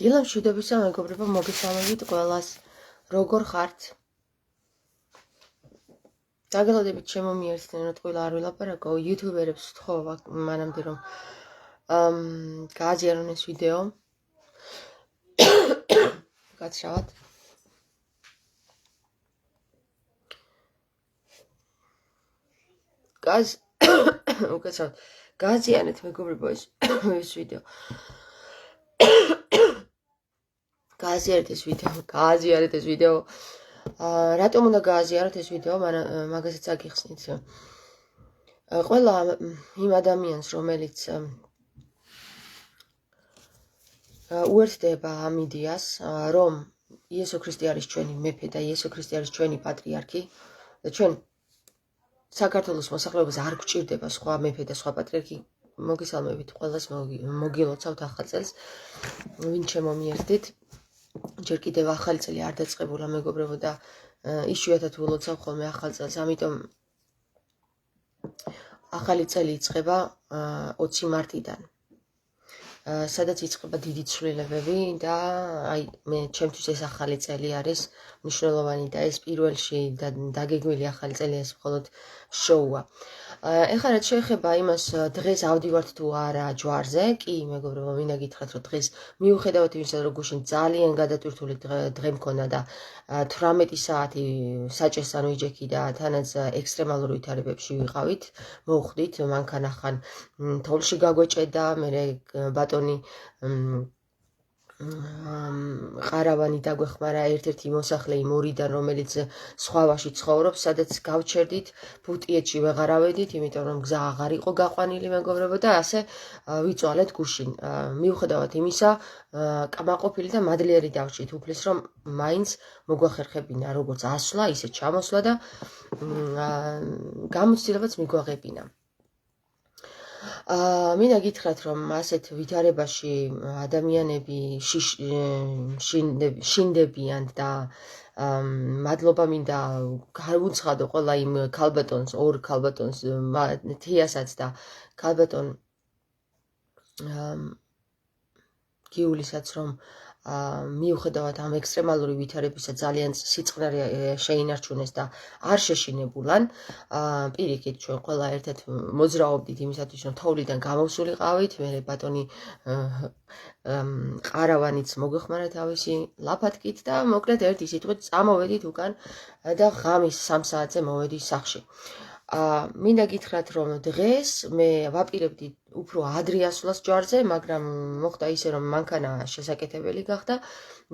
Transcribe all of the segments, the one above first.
დილა მშვიდობისა მეგობრებო, მოგესალმებით ყველას. როგორ ხართ? დაგელოდებით ჩემო მიერთდნენ, რომ ტყუილა არ ვილაპარაკო, იუთუბერებს ვთხოვა მანამდე რომ გააზიარონ ეს ვიდეო. გაცრავად. უკაცრავად. გააზიარეთ მეგობრებო ეს ვიდეო. გააზიარეთ ეს ვიდეო. რატომ უნდა გააზიაროთ ეს ვიდეო? მაგასაც აგიხსნით. ყველა იმ ადამიანს, რომელიც უერთდება ამ იდეას, რომ იესო ქრისტე არის ჩვენი მეფე და იესო ქრისტე არის ჩვენი პატრიარქი და ჩვენ საქართველოს მოსახლეობას არ გვჭირდება სხვა მეფე და სხვა პატრიარქი. მოგესალმებით ყველას, მოგილოცავთ ახალ წელს, ვინ შემომიერთდით. ჯერ კიდევ ახალი წელი არ დაწყებულა მეგობრებო და იშვიათად ვილოცავ ხოლმე ახალ წელს, ამიტომ ახალი წელი იწყება 20 მარტიდან. სადაც იწყება დიდი ცვლილებები და აი მე ჩემთვის ეს ახალი წელი არის მნიშვნელოვანი და ეს პირველში დაგეგმილი ახალი წელი ეს მხოლოდ შოუა. ეხლა რაც შეეხება იმას დღეს ავდივართ თუ არა ჯვარზე, კი მეგობრებო, მინდა გითხრათ რომ დღეს მიუხედავად იმისა რომ გუშინ ძალიან გადატვირთული დღე მქონდა და 18 საათი საჭესან ვიჯექი და თანაც ექსტრემალურ ვითარებებში ვიყავით, მოვხვდით მანქანახან თოლში გაგვეჭედა, მე ბატონი ყარავანი დაგვეხმარა ერთ-ერთი მოსახლე იმ ორიდან, რომელიც სხვავაში ცხოვრობს, სადაც გავჩერდით, ბუტიეთში ვეღარ ავედით, იმიტომ რომ გზა აღარ იყო გაყვანილი მეგობრებო და ასე ვიწვალეთ გუშინ. მიუხედავად იმისა, კმაყოფილი და მადლიერი დავჭით, უფლის რომ მაინც მოგვახერხებინა როგორც ასვლა, ისე ჩამოსვლა და გამოცდილებაც მიგვაღებინა. მინდა გითხრათ რომ ასეთ ვითარებაში ადამიანები შინდებიან და მადლობა მინდა გავუცხადო ყველა იმ ქალბატონს, ორ ქალბატონს, თიასაც და ქალბატონ გიuliსაც რომ მიუხედავად ამ ექსტრემალური ვითარებისა ძალიან სიწყნარე შეინარჩუნეს და არ შეშინებულან. პირიქით ჩვენ ყველა ერთად მოძრაობდით იმისათვის რომ თოვლიდან გამოვსულიყავით, მე ბატონი ყარავანიც მოგვეხმარა თავისი ლაფათკით და მოკლედ ერთი სიტყვით წამოვედით უკან და ღამის 3 საათზე მოვედი სახლში. მინდა გითხრათ რომ დღეს მე ვაპირებდი უფრო ადრე ასვლას ჯვარზე, მაგრამ მოხდა ისე რომ მანქანა შესაკეთებელი გახდა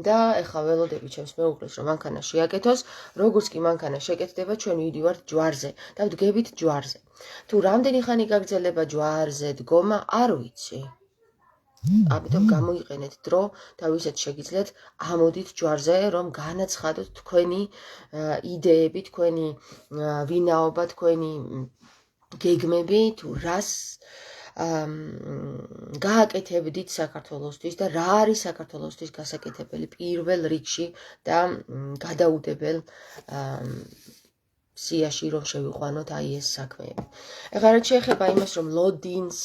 და ეხლა ველოდები ჩემს მეუღლეს რომ მანქანა შეაკეთოს, როგორც კი მანქანა შეკეთდება, ჩვენ ვიდივართ ჯვარზე და ვდგებით ჯვარზე. თუ რამდენი ხანი გაგრძელება ჯვარზე დგომა, არ ვიცი. ამიტომ გამოიყენეთ დრო და ვისაც შეგიძლიათ ამოდით ჯვარზე რომ განაცხადოთ თქვენი იდეები, თქვენი ვინაობა, თქვენი გეგმები თუ რას გააკეთებდით საქართველოსთვის და რა არის საქართველოსთვის გასაკეთებელი პირველ რიგში და გადაუდებელ სიაში რომ შევიყვანოთ აი ეს საქმეები. ეხლა რაც შეეხება იმას რომ ლოდინს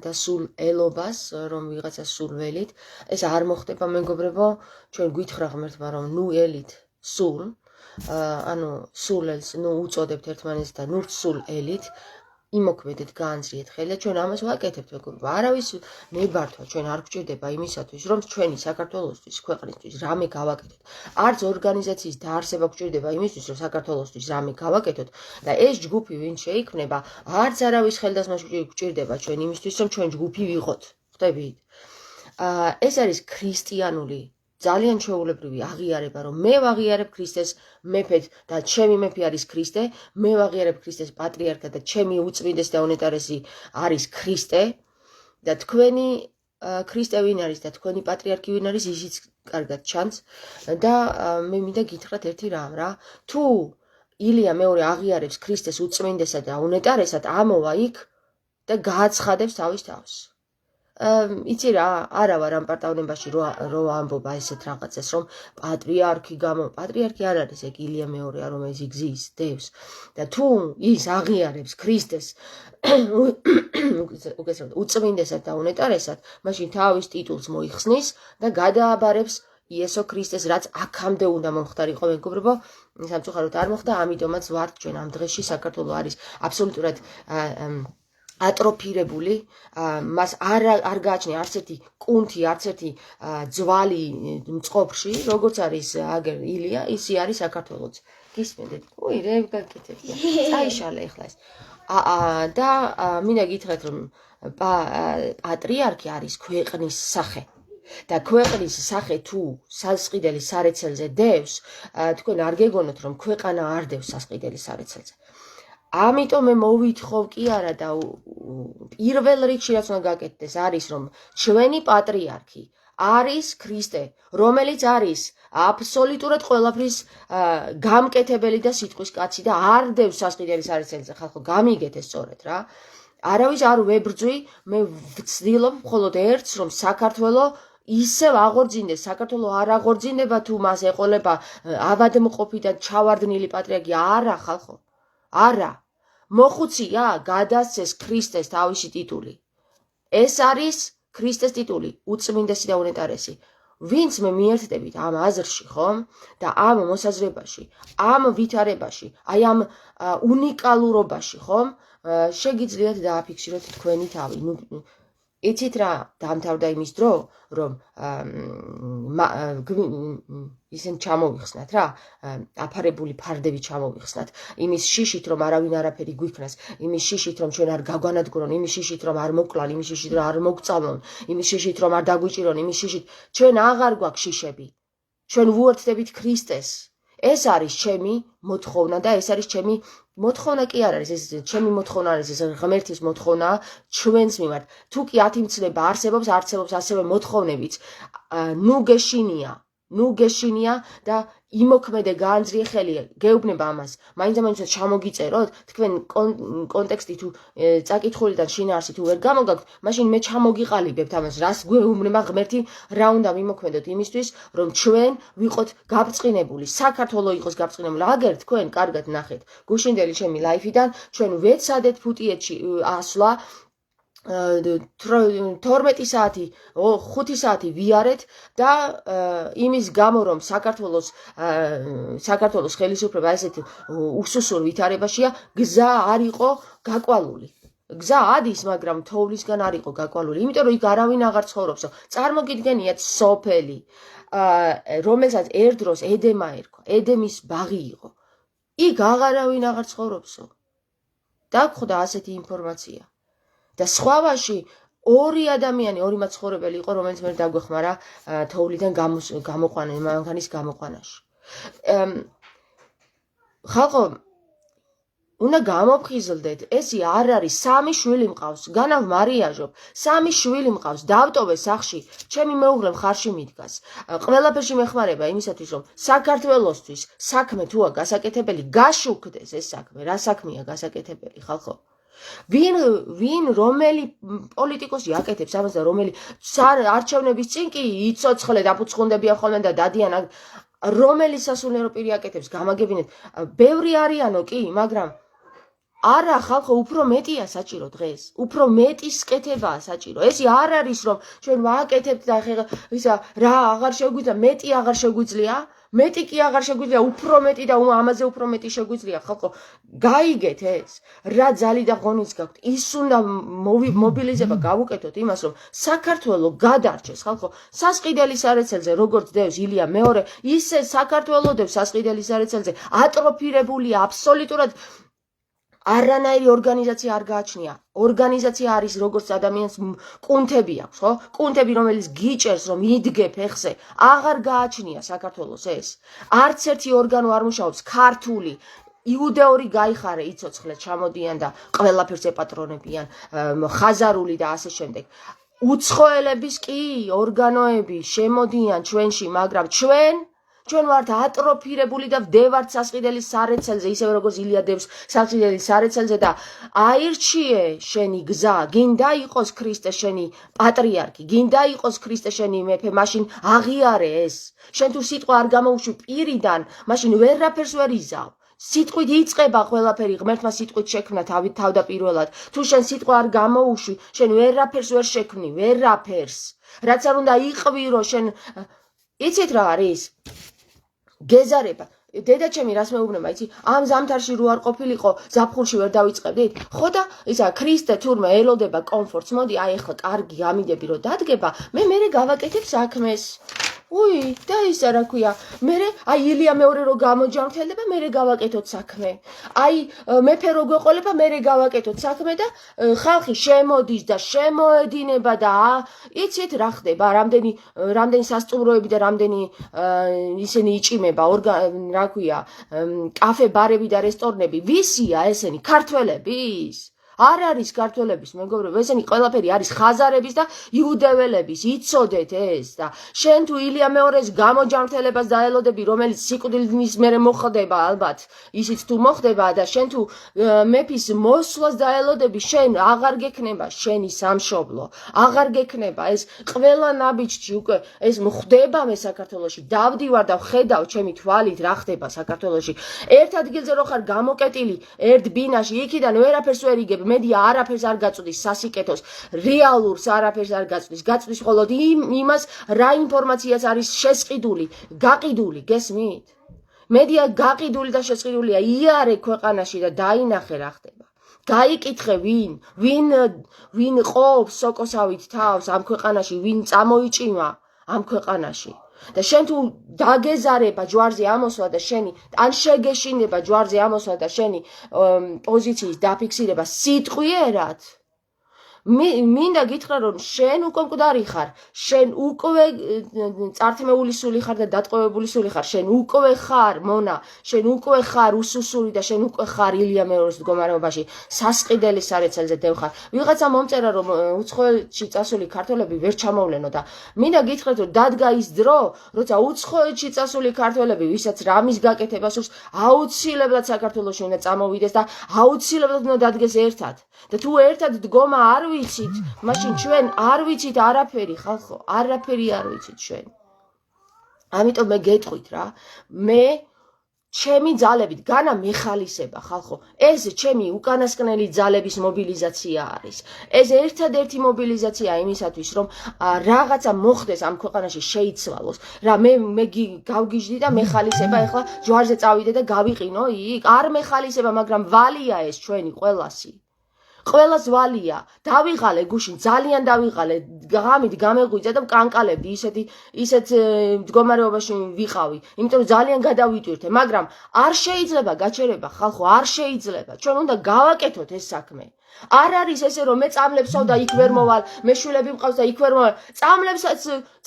და სულ ელობას რომ ვიღაცა სულ ველით, ეს არ მოხდება მეგობრებო, ჩვენ გვითხრა ღმერთმა რომ ნუ ელით სულ, ანუ სულ ელს ნუ უწოდებთ ერთმანეთს და ნუ სულ ელით, იმოქმედეთ გაანძრიეთ ხელი და ჩვენ ამას ვაკეთებთ მეგობრებო. არავის ნებართვა ჩვენ არ გვჭირდება იმისათვის რომ ჩვენი საქართველოსთვის, ქვეყნისთვის რამე გავაკეთოთ. არც ორგანიზაციის დაარსება გვჭირდება იმისთვის რომ საქართველოსთვის რამე გავაკეთოთ და ეს ჯგუფი ვინ შეიქმნება, არც არავის ხელდასმაში გვჭირდება ჩვენ იმისთვის რომ ჩვენ ჯგუფი ვიყოთ. ხვდებით? ეს არის ქრისტიანული ძალიან ჩვეულებრივი აღიარება, რომ მე ვაღიარებ ქრისტეს მეფედ და ჩემი მეფე არის ქრისტე, მე ვაღიარებ ქრისტეს პატრიარქად და ჩემი უწმინდესი და უნეტარესი არის ქრისტე და თქვენი ქრისტე ვინ არის და თქვენი პატრიარქი ვინ არის, ისიც კარგად ჩანს და მე მინდა გითხრათ ერთი რამ რა. თუ ილია მეორე აღიარებს ქრისტეს უწმინდესად და უნეტარესად, ამოვა იქ და გააცხადებს თავის თავს. იცი რა, არა ვარ ამ პარტავნებაში რო ამბობა ესეთ რაღაცას, რომ პატრიარქი არ არის ეგ ილია მეორეა, რომელიც იგზის დევს და თუ ის აღიარებს ქრისტეს უწმინდესად და უნეტარესად, მაშინ თავის ტიტულს მოიხსნის და გადააბარებს იესო ქრისტეს, რაც აქამდე უნდა მომხდარიყო, მეგობრებო, სამწუხაროდ არ მოხდა, ამიტომაც ვართ ჩვენ ამ დღეში საქართველოს არის აბსოლუტურად ატროფირებული, მას არ გააჩნია არც ერთი კუნთი, არც ერთი ძვალი მწყობრში, როგორც არის აგერ ილია, ისე არის საქართველოც. გისმენთ? უი, რე გაკეთებია. წაიშალე ახლა ეს. და მინდა გითხრათ, რომ პატრიარქი არის ქვეყნის სახე. და ქვეყნის სახე თუ სასყიდელის სარეცელზე დევს, თქვენ არ გეგონოთ, რომ ქვეყანა არ დევს სასყიდელის სარეცელზე. ამიტომ მე მოვითხოვ კი არა და პირველ რიგში რაც უნდა გაკეთდეს არის, რომ ჩვენი პატრიარქი არის ქრისტე, რომელიც არის აბსოლუტურად ყველაფრის გამკეთებელი და სიტყვის კაცი და არ დევს სასყიდელის სარეცელზე. ხალხო, გამიგეთ ეს სწორედ რა. არავის არ ვებრძვი, მე ვცდილობ მხოლოდ ერთს, რომ საქართველო ისევ აღორძინდეს, საქართველო არ აღორძინება თუ მას ეყოლება ავადმყოფი და ჩავარდნილი პატრიარქი. არა, ხალხო, არა. მოხუცია გადასცეს ქრისტეს თავისი ტიტული. ეს არის ქრისტეს ტიტული, უწმინდესი და უნეტარესი. ვინც მე მიერთდებით ამ აზრში, ხომ? და ამ მოსაზრებაში, ამ ვითარებაში, აი ამ უნიკალურობაში, ხომ? შეგიძლიათ დააფიქსიროთ თქვენი თავი. იცით რა, დამთავრდა იმის დრო, რომ ისინი ჩამოვიხსნათ რა, აფარებული ფარდები ჩამოვიხსნათ, იმის შიშით, რომ არავინ არაფერი გვიქნას, იმის შიშით, რომ ჩვენ არ გაგვანადგურონ, იმის შიშით, რომ არ მოკლან, იმის შიშით, რომ არ მოგწამლონ, იმის შიშით, რომ არ დაგვიჭირონ, იმის შიშით, ჩვენ აღარ გვაქვს შიშები. ჩვენ ვუერთდებით ქრისტეს. ეს არის ჩემი მოთხოვნა და ეს არის ჩემი მოთხოვნა კი არ არის, ეს ჩემი მოთხოვნა არის, ეს ღმერთის მოთხოვნაა ჩვენს მიმართ. თუ კი ათიმცნება არსებობს ასევე მოთხოვნებიც. ნუ გეშინია და იმოქმედე გაანძრიე ხელი, გეუბნება ამას. მაინც ჩამოგიწეროთ, თქვენ კონტექსტი თუ წაკითხულიდან შინაარსი თუ ვერ გამოგაქვთ, მაშინ მე ჩამოგიყალიბებთ ამას, რას გვეუბნება ღმერთი, რა უნდა ვიმოქმედოთ იმისთვის, რომ ჩვენ ვიყოთ გაბრწყინებული, საქართველო იყოს გაბრწყინებული. აგერ თქვენ კარგად ნახეთ, გუშინდელი ჩემი ლაიფიდან ჩვენ ვეცადეთ ფუტიეთში ასვლა 12 საათი, 5 საათი ვიარეთ და იმის გამო, რომ საქართველოს ხელისუფლება ესეთ უსუსურ ვითარებაშია, გზა არ იყო გაკვალული. გზა ადის, მაგრამ თოვლისგან არ იყო გაკვალული, იმიტომ რომ იქ არავინ აღარ ცხოვრობსო. წარმოგიდგენიათ სოფელი, რომელსაც ერთ დროს ედემა ერქვა, ედემის ბაღი იყო. იქ აღარავინ აღარ ცხოვრობსო. დაგხვდა ასეთი ინფორმაცია. და სხვავაში ორი ადამიანი, ორი მაცხოვრებელი იყო, რომელიც მე დაგვეხმარა თოვლიდან მანქანის გამოყვანაში. ხალხო, უნდა გამოფხიზლდეთ, ესი არ არის, 3 შვილი მყავს, განავ მარიაჟობ, 3 შვილი მყავს, დავტოვე სახში, ჩემი მეუღლე მხარში მიდგას. ყველაფერში მეხმარება იმისათვის, რომ საქართველოსთვის საქმე თუა გასაკეთებელი, გაშუქდეს ეს საქმე, რა საქმეა გასაკეთებელი, ხალხო? ვინ რომელი პოლიტიკოსი აკეთებს ამას და რომელი არჩევნების წინ კი იცოცხლე დაფუძხუნდებიან ხოლმე და დადიან რომელი სასულიერო პირი აკეთებს გამაგებინეთ ბევრი არიანო კი მაგრამ არა ხალხო უფრო მეტია საჭირო დღეს უფრო მეტის კეთებაა საჭირო ესი არ არის რომ ჩვენ ვაკეთებთ და ისა რა აღარ შეგვიძლია მეტი აღარ შეგვიძლია მეტი კი აღარ შეგვიძლია უფრო მეტი და ამაზე უფრო მეტი შეგვიძლია ხალხო გაიგეთ ეს რა ძალი და ღონიც გაქვთ ის უნდა მობილიზება გავუკეთოთ იმას რომ საქართველო გადარჩეს ხალხო სასყიდელის სარეცელზე როგორც დევს ილია მეორე ისე საქართველო დევს სასყიდელის სარეცელზე ატროფირებულია აბსოლუტურად არანაირი ორგანიზაცია არ გააჩნია. ორგანიზაცია არის როგორც ადამიანს კუნთები აქვს, ხო? კუნთები რომელიც გიჭერს რომ იდგე ფეხზე, აღარ გააჩნია საქართველოს ეს. არც ერთი ორგანო არ მუშაობს ქართული იუდეური გაიხარე იცოცხლე ჩამოდიან და ყველაფერს ეპატრონებიან, ხაზარული და ასე შემდეგ. უცხოელების კი ორგანოები შემოდიან ჩვენში, მაგრამ ჩვენ ჩვენ ვართ ატროფირებული და ვდევართ სასყიდელის სარეცელზე, ისევე როგორც ილია დევს სასყიდელის სარეცელზე და აირჩიე შენი გზა, გინდა იყოს ქრისტე შენი პატრიარქი, გინდა იყოს ქრისტე შენი მეფე, მაშინ აღიარე ეს. შენ თუ სიტყვა არ გამოუშვი პირიდან, მაშინ ვერაფერს ვერ იზავ. სიტყვით იწყება ყველაფერი, ღმერთმა სიტყვით შექმნა თავდაპირველად. თუ შენ სიტყვა არ გამოუშვი, შენ ვერაფერს ვერ შექმნი, ვერაფერს. რაც არ უნდა იყვირო შენ, იცით რა არის? გეზარება. დედაჩემი რას მეუბნება, იცი? ამ ზამთარში რო არ ყოფილიყო, ზაფხულში ვერ დავიწყებდით? ხო და ისა ქრისტე თურმე ელოდება კომფორტს, მოდი აი ახლა კარგი გამიდები რო დადგება, მე გავაკეთებ საქმეს. უი, და ისა რა ქვია, აი ილია მეორე რო გამოჯანმრთელდება, მე გავაკეთოთ საქმე. აი მეფე რო გვეყოლება, მე გავაკეთოთ საქმე და ხალხი შემოდის და შემოედინება და იცით რა ხდება, რამდენი სასტუმროები და რამდენი ისინი იჭიმება, რა ქვია, კაფე, ბარები და რესტორნები, ვისია ესენი, ქართველების? არ არის ქართველების, მეგობრებო, ესენი ყველაფერი არის ხაზარების და იუდეველების, იცოდეთ ეს და შენ თუ ილია მეორეს გამოჯანმრთელებას დაელოდები, რომელიც სიკვდილის მერე მოხდება ალბათ, ისიც თუ მოხდება და შენ თუ მეფის მოსვლას დაელოდები, შენ აღარ გექნება შენი სამშობლო, აღარ გექნება ეს ყველა ნაბიჯში უკვე ეს მხდება მე საქართველოში, დავდივარ და ვხედავ ჩემი თვალით რა ხდება საქართველოში. ერთ ადგილზე რო ხარ გამოკეტილი, ერთ ბინაში, იქიდან ვერაფერს ვერ იგებ. მედია არაფერს არ გაწვდის სასიკეთოს, რეალურს არაფერს არ გაწვდის, გაწვდის მხოლოდ იმას, რა ინფორმაციაც არის შესყიდული, გაყიდული, გესმით? მედია გაყიდული და შესყიდულია, იარე ქვეყანაში და დაინახე რა ხდება. გაიკითხე ვინ ყოფს სოკოსავით თავს ამ ქვეყანაში, ვინ წამოიჭიმა ამ ქვეყანაში. და შენ თუ დაგეზარება ჯვარზე ამოსვლა და შენი ან შეგეშინება ჯვარზე ამოსვლა და შენი პოზიციის დაფიქსირება სიტყვიერად, მინდა გითხრა რომ შენ უკვე მკვდარი ხარ, შენ უკვე წართმეული სული ხარ და დატყვევებული სული ხარ, შენ უკვე ხარ მონა, შენ უკვე ხარ უსუსური და შენ უკვე ხარ ილია მეორეს მდგომარეობაში, სასყიდელის სარეცელზე დევხარ. ვიღაცა მომწერა რომ უცხოეთში წასული ქართველები ვერ ჩამოვლენო და მინდა გითხრათ რომ დადგა ის დრო, როცა უცხოეთში წასული ქართველები, ვისაც რამის გაკეთება სურს, აუცილებლად საქართველოში უნდა წამოვიდეს და აუცილებლად უნდა დადგეს ერთად. და თუ ერთად დგომა არ ვიცით, მაშინ ჩვენ არ ვიცით არაფერი, ხალხო, არაფერი არ ვიცით ჩვენ. ამიტომ მე გეტყვით რა, მე ჩემი ძალებით განა მეხალისება, ხალხო, ეს ჩემი უკანასკნელი ძალების მობილიზაცია არის. ეს ერთადერთი მობილიზაცია იმისათვის, რომ რაღაცა მოხდეს ამ ქვეყანაში შეიცვალოს. რა მე გავგიჟდი და მეხალისება ეხლა ჯვარზე წავიდე და გავიყინო იქ, არ მეხალისება, მაგრამ ვალია ეს ჩვენი ყველასი. ყველას ვალია, დავიღალე გუშინ, ძალიან დავიღალე, ღამით გამეღვიძა და ვკანკალებდი, ისეთ მდგომარეობაში ვიყავი, იმიტომ რომ ძალიან გადავიტვირთე, მაგრამ არ შეიძლება გაჩერება, ხალხო, არ შეიძლება, ჩვენ უნდა გავაკეთოთ ეს საქმე. არ არის ესე რომ მე წამლებს ვსვავ და იქ ვერ მოვალ, მე შვილები მყავს და იქ ვერ მოვალ,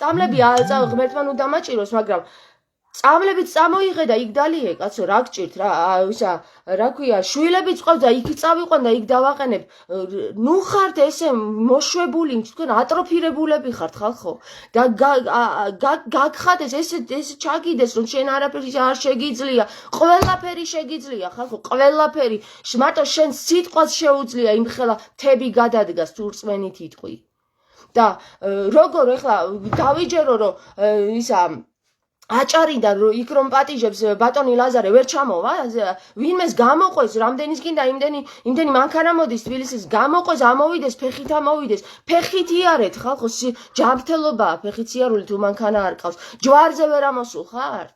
წამლები ღმერთმა ნუ დამაჭიროს, მაგრამ წამლებიც წამოიღე და იქ დალიე, კაცო, რა გჭირთ რა, ისა, რა ქვია, შვილებიც ყავს და იქ წავიყვან და იქ დავაყენებ. ნუ ხართ ესე მოშვებული, თქვენ ატროფირებულები ხართ, ხალხო. და გაგხადეს, ეს ჩაგიდეს, რომ შენ არაფერს არ შეგიძლია. ყველაფერი შეგიძლია, ხალხო, ყველაფერი. მარტო შენ სიტყვას შეუძლია იმ ხელა თები გადადგას თუ რწმენით იტყვი. და როგორ ეხლა დავიჯერო, რომ ისა აჭარიდან იქ რომ პატიჟებს ბატონი ლაზარე ვერ ჩამოვა, ვინმეს გამოყვეს, რამდენის გინდა იმდენი მანქანა მოდის თბილისის, გამოყვეს, ამოვიდეს, ფეხით ამოვიდეს, ფეხით იარეთ, ხალხო, ჯანმრთელობაა, ფეხით იარული თუ მანქანა არ ყავს, ჯვარზე ვერ ამოსულ ხართ.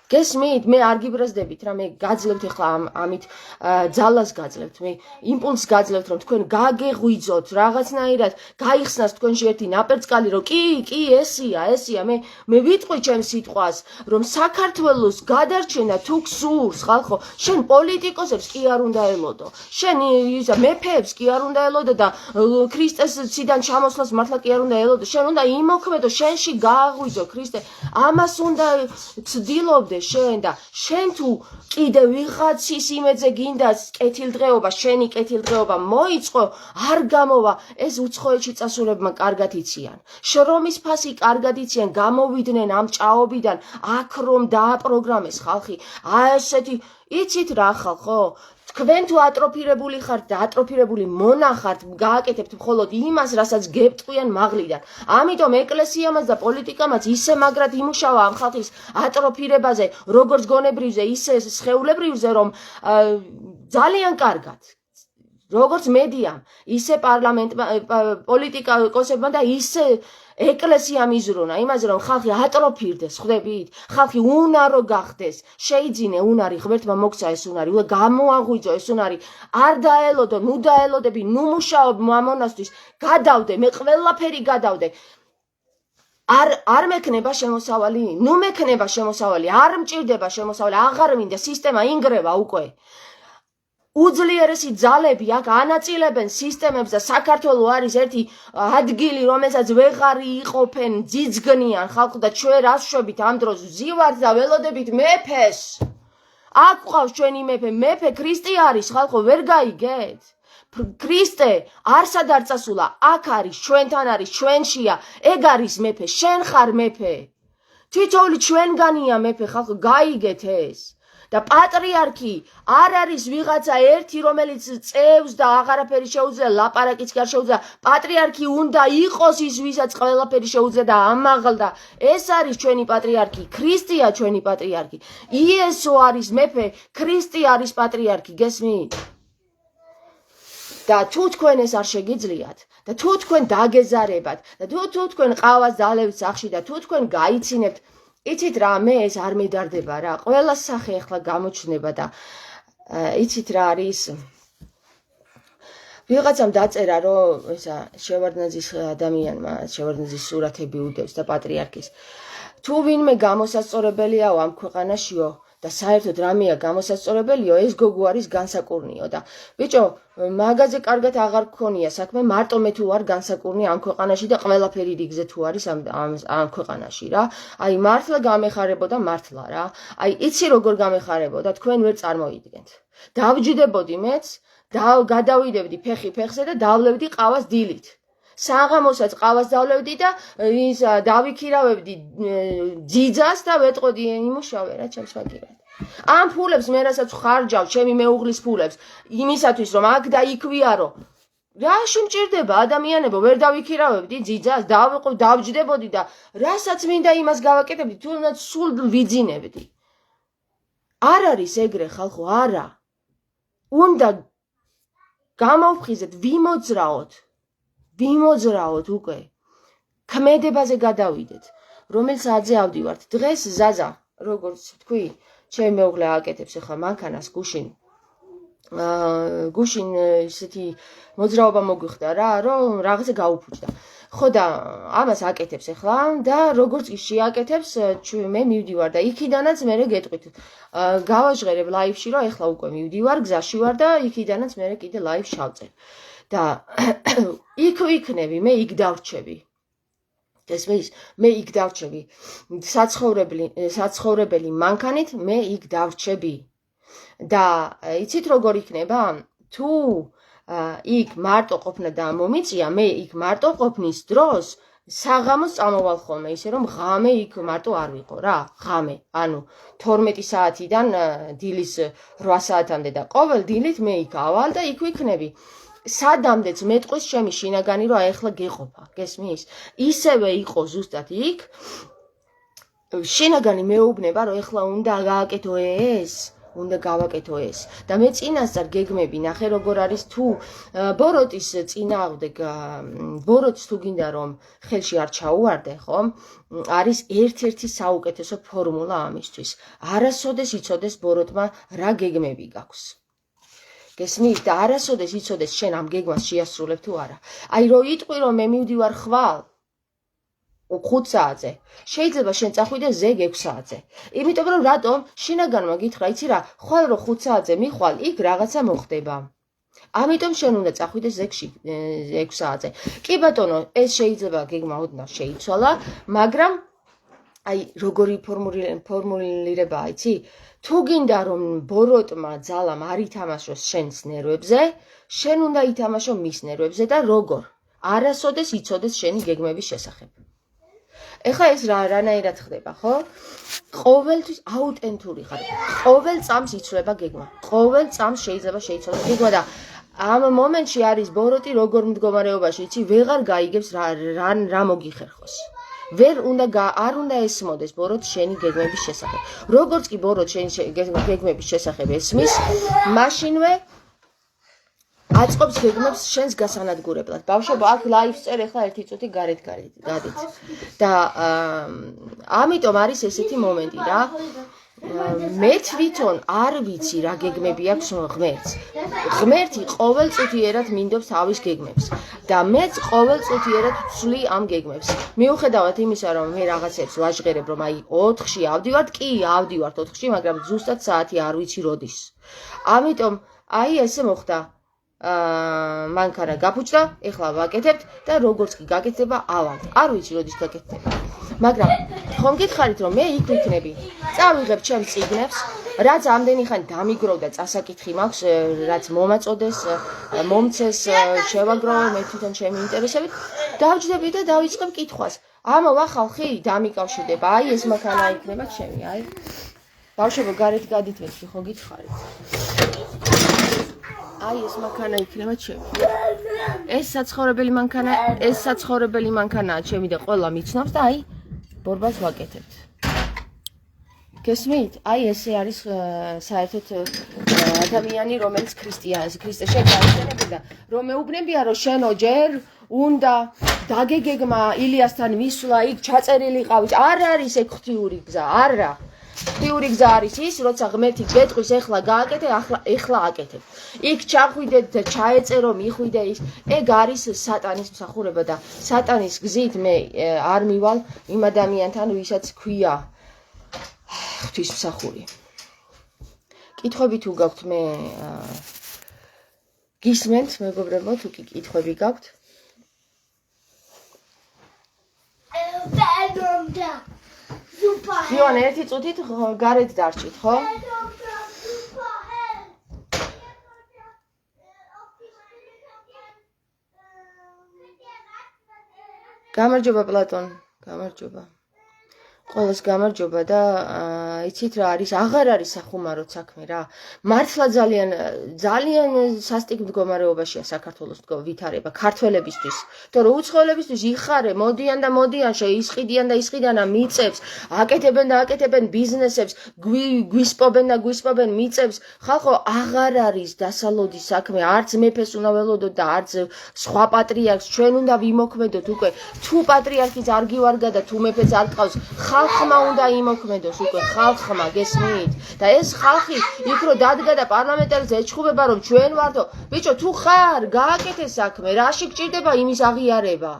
გესმით, მე არ გიბრაზდებით რა, მე გაძლევთ ახლა ამით ძალას გაძლევთ, მე იმპულსს გაძლევთ, რომ თქვენ გაგეღვიძოთ რაღაცნაირად, გაიხსნას თქვენში ერთი ნაპერწკალი, რომ კი, ესია, მე ვიტყვი ჩემ სიტყვას, რომ საქართველოს გადარჩენა თუ გსურს, ხალხო, შენ პოლიტიკოსებს კი არ უნდა ელოდო, შენ მეფეებს კი არ უნდა ელოდო და ქრისტეს ციდან ჩამოსვლას მართლა კი არ უნდა ელოდო, შენ უნდა იმოქმედო, შენში გააღვიძო ქრისტე, ამას უნდა ცდილობდე გავდე შენ და შენ თუ კიდე ვიღაცის იმედზე გინდა კეთილდღეობა, შენი კეთილდღეობა მოიწყო, არ გამოვა, ეს უცხოეთში წასულებმა კარგად იციან. შრომის ფასი კარგად იციან, გამოვიდნენ ამ ჭაობიდან, აქ რომ დააპროგრამეს ხალხი. ესეთი იცით რა ხალხო? თქვენ თუ ატროფირებული ხართ და ატროფირებული მონახართ, გააკეთებთ მხოლოდ იმას, რასაც გებტყვიან მაღლიდან. ამიტომ ეკლესიამაც და პოლიტიკამაც ისე მაგრად იმუშავა ამ ხალხის ატროფირებაზე, როგორც გონებრივზე, ისე სხეულებრივზე, რომ ძალიან კარგად. როგორც მედიამ, ისე პარლამენტმა, პოლიტიკოსებმა და ისე ეკლესიამ იზრუნა იმაზე, რომ ხალხი ატროფირდეს, ხვდებით? ხალხი უნარო გახდეს, შეიძინე უნარი, ღმერთმა მოგცა ეს უნარი, გამოაღვიძო ეს უნარი, არ დაელოდო, ნუ დაელოდები, ნუ მუშაობ მამონასთვის, გადავდე, მე ყველაფერი გადავდე. არ მექნება შემოსავალი, ნუ მექნება შემოსავალი, არ მჭირდება შემოსავალი, აღარ მინდა, სისტემა ინგრევა უკვე. უძლიერესი ძალები აქ ანაწილებენ სისტემებს და საქართველოს არის ერთი ადგილი, რომელსაც ვეღარ იყოფენ, ძიძგნიან ხალხი და ჩვენ რას შვებით ამ დროს ვზივართ და ველოდებით მეფეს. აქ ყავს ჩვენი მეფე, მეფე ქრისტე არის ხალხო, ვერ გაიგეთ? ქრისტე არსად არ წასულა, აქ არის, ჩვენთან არის, ჩვენშია, ეგ არის მეფე, შენ ხარ მეფე. თითოეული ჩვენგანია მეფე ხალხო, გაიგეთ ეს. და პატრიარქი არ არის ვიღაცა ერთი, რომელიც წევს და აღარაფერი შეუძლია, ლაპარაკიც კი არ შეუძლია. პატრიარქი უნდა იყოს ის, ვისაც ყველაფერი შეუძლია და ამაღლდა. ეს არის ჩვენი პატრიარქი, ქრისტეა ჩვენი პატრიარქი. იესო არის მეფე, ქრისტე არის პატრიარქი, გესმით? და თუ თქვენ ეს არ შეგიძლიათ და თუ თქვენ დაგეზარებათ და თუ თქვენ ყავას დალევთ სახში და თუ თქვენ გაიცინებთ, იცით რა, მე ეს არ მედარდება რა, ყველა სახე ახლა გამოჩნდება და იცით რა არის, ვიღაცამ დაწერა, რომ ესა შევარდნაძის ადამიანმა, შევარდნაძის სურათები უდევს და პატრიარქის. თუ ვინმე გამოსასწორებელიაო ამ ქვეყანაშიო და საერთოდ რამეა გამოსასწორებელიო, ეს გოგო არის განსაკურნიო და ბიჭო, მაგაზე კარგად აღარ გქონია საქმე, მარტო მე თუ ვარ განსაკურნი ამ ქვეყანაში და ყველაფერი რიგზე თუ არის ამ ქვეყანაში რა. აი მართლა გამეხარებოდა მართლა რა. აი იცი როგორ გამეხარებოდა, თქვენ ვერ წარმოიდგენთ. დავჯდებოდი მეც, გადავიდებდი ფეხი ფეხზე და დავლევდი ყავას დილით. საღამოსაც ყავას დავლევდი და ის დავიქირავებდი ძიძას და ვეტყოდი იმუშავე რა ჩემს ვაკირად. ამ ფულებს მე რასაც ხარჯავ, ჩემი მეუღლის ფულებს, იმისათვის რომ აქ და იქ ვიარო. რაში მჭირდება ადამიანებო, ვერ დავიქირავებდი ძიძას, დავჯდებოდი და რასაც მინდა იმას გავაკეთებდი, თუნდაც სულ ვიძინებდი. არ არის ეგრე ხალხო, არა. უნდა გამოვხიზეთ, ვიმოძრაოთ უკვე. ქმედებაზე გადავიდეთ, რომელიც აძე ავდივართ. დღეს ზაზა, როგორც თქვი, ჩემი მეუღლე აკეთებს ახლა მანქანას გუშინ ისეთი მოძრაობა მოგვიხდა რა, რომ რაღაცა გაუფუჭდა. ხო და ამას აკეთებს ახლა და როგორც კი შეაკეთებს, მე მივდივარ და იქიდანაც მე გეტყვით. გავაჟღერებ ლაივში, რომ ახლა უკვე მივდივარ, გზაში ვარ და იქიდანაც მე კიდე ლაივს ჩავწერ. და იქ ვიქნები, მე იქ დავრჩები. გესმის? მე იქ დავრჩები. საცხოვრებელი მანქანით მე იქ დავრჩები. და იცით როგორ იქნება? თუ იქ მარტო ყოფნა და მომიწია, მე იქ მარტო ყოფნის დროს საღამოს წამოვალ ხოლმე, ისე რომ ღამე იქ მარტო არ ვიყო რა, ღამე. ანუ 12 საათიდან დილის 8 საათამდე და ყოველ დილით მე იქ ავალ და იქ ვიქნები. სადამდეც მეტყვის ჩემი შინაგანი, რომ ახლა გეყოფა, გესმის? ისევე იყო ზუსტად იქ. შინაგანი მეუბნება, რომ ახლა უნდა გააკეთო ეს, უნდა გავაკეთო ეს. და მე წინასწარ გეგმები ნახე, როგორ არის თუ ბოროტის წინააღმდეგ, ბოროტს თუ გინდა რომ ხელში არ ჩაუვარდე, ხო? არის ერთ-ერთი საუკეთესო ფორმულა ამისთვის. არასოდეს იცოდეს ბოროტმა რა გეგმები გაქვს. გესმით? და არასოდეს იცოდეს შენ ამ გეგმას შეასრულებ თუ არა. აი რო იტყვი რომ მე მივდივარ ხვალ 5 საათზე. შეიძლება შენ წახვიდე ზეგ 6 საათზე. იმიტომ რომ რატომ შინაგანმა გითხრა, იცი რა, ხვალ რო 5 საათზე მიხვალ, იქ რაღაცა მოხდება. ამიტომ შენ უნდა წახვიდე ზეგში 6 საათზე. კი ბატონო, ეს შეიძლება გეგმა ოდნავ შეიცვალა, მაგრამ აი როგორი ფორმულირებაა, იცი? თუ გინდა რომ ბოროტმა ძალამ არ ითამაშოს შენს ნერვებზე, შენ უნდა ითამაშო მის ნერვებზე და როგორ? არასოდეს იცოდეს შენი გეგმების შესახებ. ეხლა ეს რანაირად ხდება, ხო? ყოველთვის აუთენტური ხარ. ყოველ წამს იცვლება გეგმა. ყოველ წამს შეიძლება შეიცვალოს გეგმა და ამ მომენტში არის ბოროტი როგორ მდგომარეობაში, იცი, ვეღარ გაიგებს რა მოგიხერხოს. ვერ არ უნდა ესმოდეს ბოროტ შენი გეგმების შესახებ. როგორც კი ბოროტ შენი გეგმების შესახებ ესმის, მაშინვე აწყობს გეგმებს შენს გასანადგურებლად. ბავშვებო, აქ ლაივს წერ, ახლა 1 წუთი გარეთ გადით. და ამიტომ არის ესეთი მომენტი რა. მე თვითონ არ ვიცი რა გეგმები აქვს ღმერთს. ღმერთი ყოველწუთიერად მინდობს თავის გეგმებს და მეც ყოველწუთიერად ვცვლი ამ გეგმებს. მიუხედავად იმისა, რომ მე რაღაცებს ვაჟღერებ, რომ აი 4-ში ავდივართ, კი, ავდივართ 4-ში, მაგრამ ზუსტად საათი არ ვიცი როდის. ამიტომ აი ესე მოხდა. მანქანა გაფუჭდა, ეხლა ვაკეთებთ და როგორც კი გაკეთდება, ავალთ. არ ვიცი როდის გაკეთდება. მაგრამ ხომ გითხარით რომ მე იქ ვიქნები. წავიღებ ჩემს წიგნებს, რაც ამდენი ხანი დამიგროვდა წასაკითხი მაქვს, რაც მომაწოდეს, მომცეს, შევაგროვო მე თვითონ ჩემი ინტერესებით, დავჯდები და დავიწყებ კითხვას. ამოვა ხალხი დამიკავშირდება. აი ეს მანქანა იქნება ჩემი, აი. ბავშვებო, გარეთ გადითვეთში ხო გითხარით? აი ეს მანქანა იქნება ჩემი. ეს საცხოვრებელი მანქანაა ჩემი და ყველა მიცნობს და აი ბორბას ვაკეთებთ. გესმით? აი ესე არის საერთოდ ადამიანი, რომელიც ქრისტეში გაიხსენებდა და რომ მეუბნებია რომ შენო ჯერ უნდა დაგეგეგმა ილიასთან მისვლა, იქ ჩაწერილი ყავით. არ არის ეგ ღვთიური გზა, არა. ღვთიური გზა არის ის, როცა ღმერთი გეტყვის, ეხლა გააკეთე, ეხლა აკეთებ. იქ ჩახვიდე და ჩაეწერო, მიხვიდე ის. ეგ არის სატანის მსახურება და სატანის გზით მე არ მივალ იმ ადამიანთან, ვისაც ქვია ღვთისმსახური. კითხვები თუ გაქვთ, მე გისმენთ, მეგობრებო, თუ კი კითხვები გაქვთ. იოან 1 წუთით გარეთ დარჩით, ხო? გამარჯობა პლატონ, გამარჯობა. ყველას გამარჯობა და იცით რა არის, აღარ არის სახუმარო საქმე რა. მართლა ძალიან სასტიკ მდგომარეობაშია საქართველოს ვითარება ქართველებისთვის. თორე უცხოელებისთვის იხარე, მოდიან და მოდიან, შეისყიდიან და ისყიდან მიწებს, აკეთებენ ბიზნესებს, გვისპობენ მიწებს. ხალხო, აღარ არის დასალოდი საქმე, არც მეფეს უნდა ველოდოთ და არც სხვა პატრიარქს. ჩვენ უნდა ვიმოქმედოთ უკვე. თუ პატრიარქიც არ გივარგა და თუ მეფეც არ ყავს, ხალხმა უნდა იმოქმედოს უკვე, ხალხმა, გესმით? და ეს ხალხი იქ რო დადგა და პარლამენტარზე ეჩხუბება რომ ჩვენ ვარდო, ბიჭო, თუ ხარ, გააკეთე საქმე, რაში გჭირდება იმის აღიარება?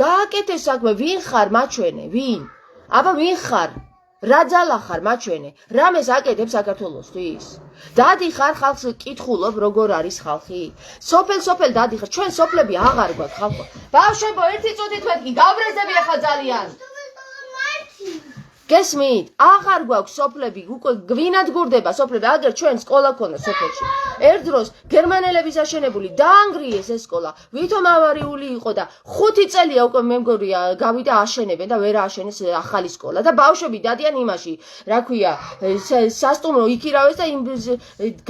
გააკეთე საქმე, ვინ ხარ მაჩვენე, ვინ? აბა ვინ ხარ? რა ძალა ხარ მაჩვენე? რამეს აკეთებ საქართველოსთვის? დადიხარ ხალხს კითხულობ როგორ არის ხალხი? სოფელ დადიხარ, ჩვენ სოფლები აღარ გვაქვს ხალხო. ბავშვებო, 1 წუთით მეთქი, გავრეზები ახლა ძალიან. გესმით? აღარ გვაქვს სოფლები, უკვე გვინად გურდება სოფლები, აგერ ჩვენ სკოლა ქონდა სოფელში. ერთ დროს გერმანელების აშენებული დაანგრიეს ეს სკოლა. ვითომ ავარიული იყო და 5 წელია უკვე მე მგონია გავიდა აშენებენ და ვერ ააშენეს ახალი სკოლა და ბავშვები დადიან იმაში, რა ქვია, სასტუმრო იქირავეს და იმ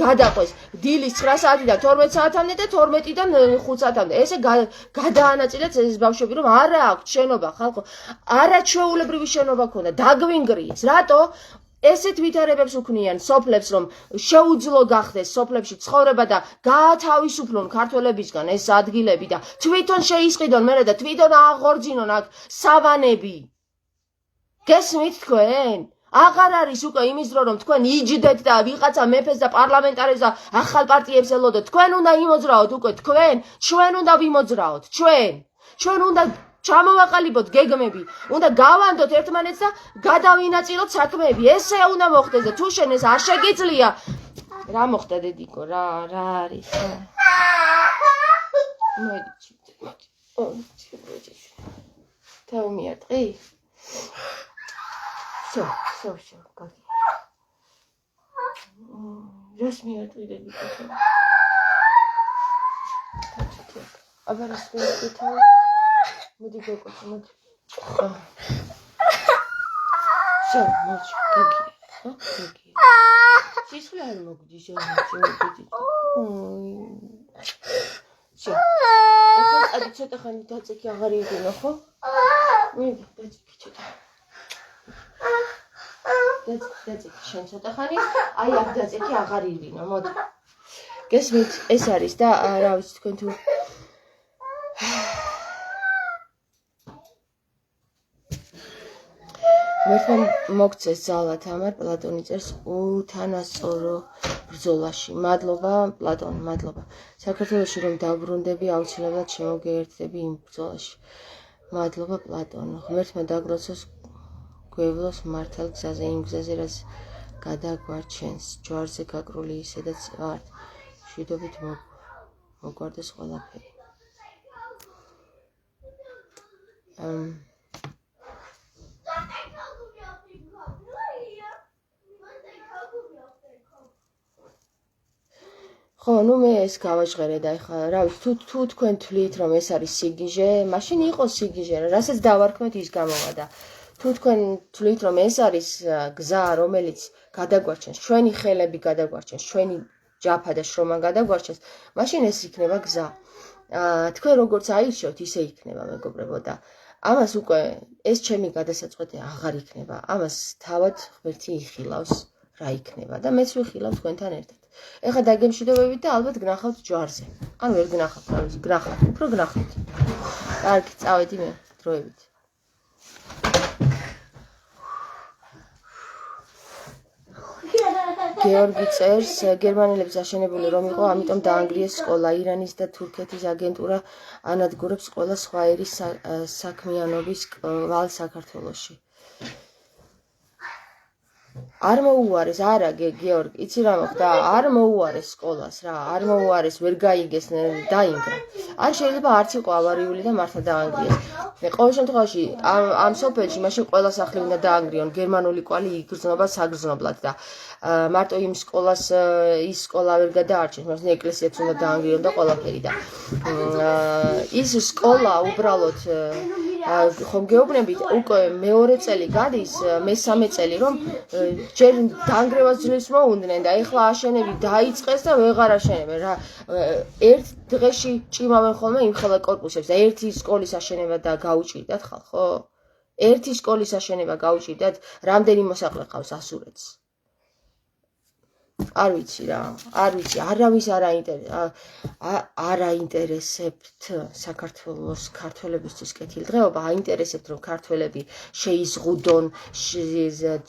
გადაყვეს დილის 9 საათიდან 12 საათამდე და 12-დან 5 საათამდე. ესე გადაანაწილეთ ეს ბავშვები რომ არა აქვს შენობა ხალხო, არაჩვეულებრივი შენობა ქონდა. გვინგრიეს. რატო? ესეთ ვითარებებს უქმნიან სოფლებს, რომ შეუძლო გახდეს სოფლებში ცხოვრება და გაათავისუფლონ ქართველებისგან ეს ადგილები და თვითონ შეისყიდონ მერე და თვითონ აღორძინონ აქ სავანები. გესმით თქვენ? აღარ არის უკვე იმის დრო, რომ თქვენ იჯდეთ და ვიღაცა მეფეს და პარლამენტარებს და ახალ პარტიებს ელოდოთ. თქვენ უნდა იმოძრაოთ უკვე, ჩვენ უნდა ვიმოძრაოთ, ჩვენ უნდა ჩამოვაყალიბოთ გეგმები, უნდა გავანდოთ ერთმანეთს და გადავინაწილოთ საქმეები. ესე უნდა მოხდეს და თუ შენ ეს არ შეგიძლია, რა მოხდა დედიკო, რა არის? მოდი. თავი მიარტყი? Всё, გაგი. რას მიატყიდები თქო? აბა რას მიატყიდე? მოდი გეკოცო, მოდი. Всё, молчи, გაგი. გაგი. სისხლი არ მოგდის, შემოგვიდი. Всё. ეხლა წადი ცოტა ხანი დაწექი აღარ იგინო, ხო? მიდი, დაწექი ცოტა. დაწექი შენ ცოტა ხანი, აი აქ დაწექი აღარ ირინო, მოდი. გესმით, ეს არის და რა ვიცი თქვენ თუ მერტმენ მოგცეს ძალა თამარ პლატონი წერს უთანასწორო ბრძოლაში. მადლობა პლატონი, მადლობა. საქართველოში რომ დაბრუნდები, აუცილებლად შემოგეერთდები იმ ბრძოლაში. მადლობა პლატონო. ღმერთმა დაგროცოს გვევლოს მართალ გზაზე, იმ გზაზე, რაც გადაგვარჩენს. ჯვარზე გაკრული ისედაც ვართ. მშვიდობით მოგვარდეს ყველაფერი. ხო, ნუ მე ეს გავაჟღერე და ეხლა რა ვიცი, თუ თქვენ თვლით რომ ეს არის სიგიჟე, მაშინ იყოს სიგიჟე, რასაც დავარქმეთ ის გამოვა და თუ თქვენ თვლით რომ ეს არის გზა, რომელიც გადაგვარჩენს, ჩვენი ხელები გადაგვარჩენს, ჩვენი ჯაფა და შრომა გადაგვარჩენს, მაშინ ეს იქნება გზა. თქვენ როგორც აირჩევთ, ისე იქნება, მეგობრებო და ამას უკვე ეს ჩემი გადასაწყვეტი აღარ იქნება. ამას თავად ღმერთი იხილავს რა იქნება და მეც ვიხილავ თქვენთან ერთად. ეხლა დაგემშვიდობებით და ალბათ გნახავთ ჯვარზე. ან ვერ გნახავთ, რა ვიცი, გნახავთ, უფრო გნახავთ. კარგი, წავედი მე დროებით. გეორგი წერს, გერმანელების აშენებული რომ იყო, ამიტომ დაანგრიეს სკოლა. ირანის და თურქეთის აგენტურა ანადგურებს ყველა სხვა ერის საქმიანობის კვალ საქართველოში. არ მოუარეს, არა გეორგი, იცი რა მოხდა? არ მოუარეს სკოლას რა, არ მოუარეს, ვერ გაიგეს, დაინგრა. არ შეიძლება არც იყო ავარიული და მართლა დაანგრიეს. ყოველ შემთხვევაში ამ სოფელში მაშინ ყველა სახლი უნდა დაანგრიონ, გერმანული კვალი იგრძნობა საგრძნობლად და მარტო იმ სკოლას ის სკოლა ვერ გადაარჩენს, მაგრამ ეკლესიაც უნდა დაანგრიონ და ყველაფერი და ის სკოლა უბრალოდ ხომ გეუბნებით უკვე მეორე წელი გადის, მესამე წელი რომ ჯერ დაანგრევას ძლივს მოუნდნენ და ეხლა აშენები დაიწყეს და ვეღარ აშენებენ რა. ერთ დღეში ჭიმავენ ხოლმე იმ ხელა კორპუსებს და ერთი სკოლის აშენება და გაუჭირდათ ხალხო? ერთი სკოლის აშენება გაუჭირდათ, რამდენი მოსახლე ყავს ასურეთს? არ ვიცი რა, არ ვიცი, არავის არ აინტერესებთ საქართველოს ქართველებისთვის კეთილდღეობა, აინტერესებთ რომ ქართველები შეიზღუდონ,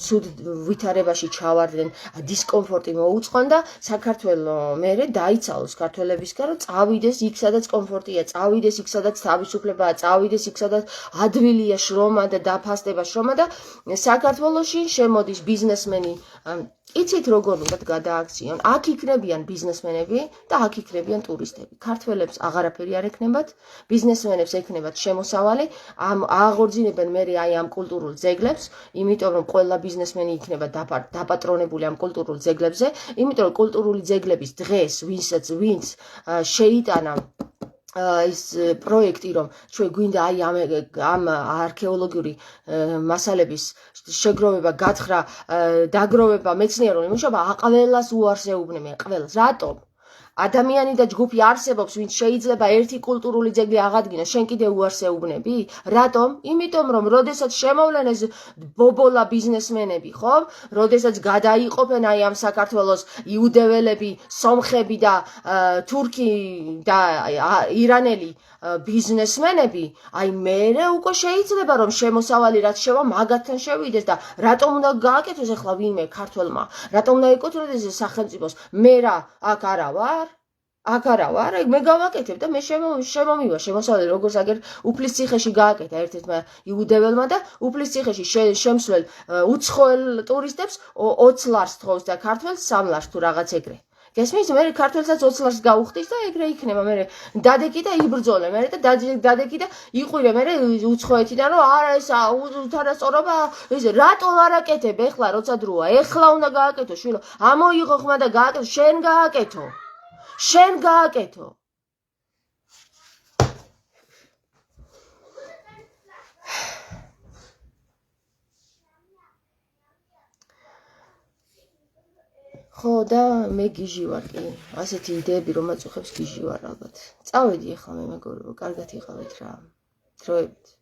ცუდ ვითარებაში ჩავარდნენ, დისკომფორტი მოუწყონ და საქართველო მერე დაიცალოს ქართველებისგან, რომ წავიდეს იქ, სადაც კომფორტია, წავიდეს იქ, სადაც თავისუფლებაა, წავიდეს იქ, სადაც ადვილია შრომა და დაფასდება შრომა და საქართველოში შემოდის ბიზნესმენი. იცით როგორ უნდა გადააქციონ? აქ იქნებიან ბიზნესმენები და აქ იქნებიან ტურისტები. ქართველებს აღარაფერი არ ექნებათ, ბიზნესმენებს ექნებათ შემოსავალი, აღორძინებენ მე აი ამ კულტურულ ძეგლებს, იმიტომ რომ ყველა ბიზნესმენი იქნება დაპატრონებული ამ კულტურულ ძეგლებზე, იმიტომ რომ კულტურული ძეგლების დღეს ვინც შეიტანა ის პროექტი რომ ჩვენ გვინდა აი ამ არქეოლოგიური მასალების შეგროვება, გათხრა, დაგროვება, მეცნიერული მუშაობა ყველას უარს ეუბნებიან, ყველას. რატომ? ადამიანი და ჯგუფი არსებობს, ვინც შეიძლება ერთი კულტურული ძეგლი აღადგინოს, შენ კიდე უარს ეუბნები? რატომ? იმიტომ რომ როდესაც შემოვლენ ეს ბობოლა ბიზნესმენები, ხო? როდესაც გადაიყოფენ აი ამ საქართველოს იუდეველები, სომხები და თურქი და ირანელი ბიზნესმენები, აი მერე უკვე შეიძლება რომ შემოსავალი რაც შევა მაგათთან შევიდეს და რატომ უნდა გააკეთოს ახლა ვინმე ქართველმა? რატომ უნდა ეკუთვნოდეს ეს სახელმწიფოს? მე რა აქ არა ვარ? აქ არა ვარ, მე გავაკეთებ და მე შემომივა შემოსავალი როგორც აგერ უფლისციხეში გააკეთა ერთ-ერთმა იუდეველმა და უფლისციხეში შემსვლელ უცხოელ ტურისტებს 20 ლარს თხოვს და ქართველს 3 ლარს თუ რაღაც ეგრე. გესმის? მე ქართველსაც 20 ლარს გაუხდის და ეგრე იქნება. მე დადეკი და იბრძოლე. მე და დადეკი და იყვირე. მე უცხოეთიდან რომ არა ეს უთანასწორობა ეს რატო არ აკეთებ ეხლა როცა დროა? ეხლა უნდა გააკეთო შვილო. ამოიღო ხმა და გააკეთო. შენ გააკეთო. შენ გააკეთო. ხო და მე გიჟი ვარ კი. ასეთი იდეები რომ აწუხებს გიჟი ვარ ალბათ. წავედი ახლა მე მეგობრებო, კარგად იყავით რა. დროებით.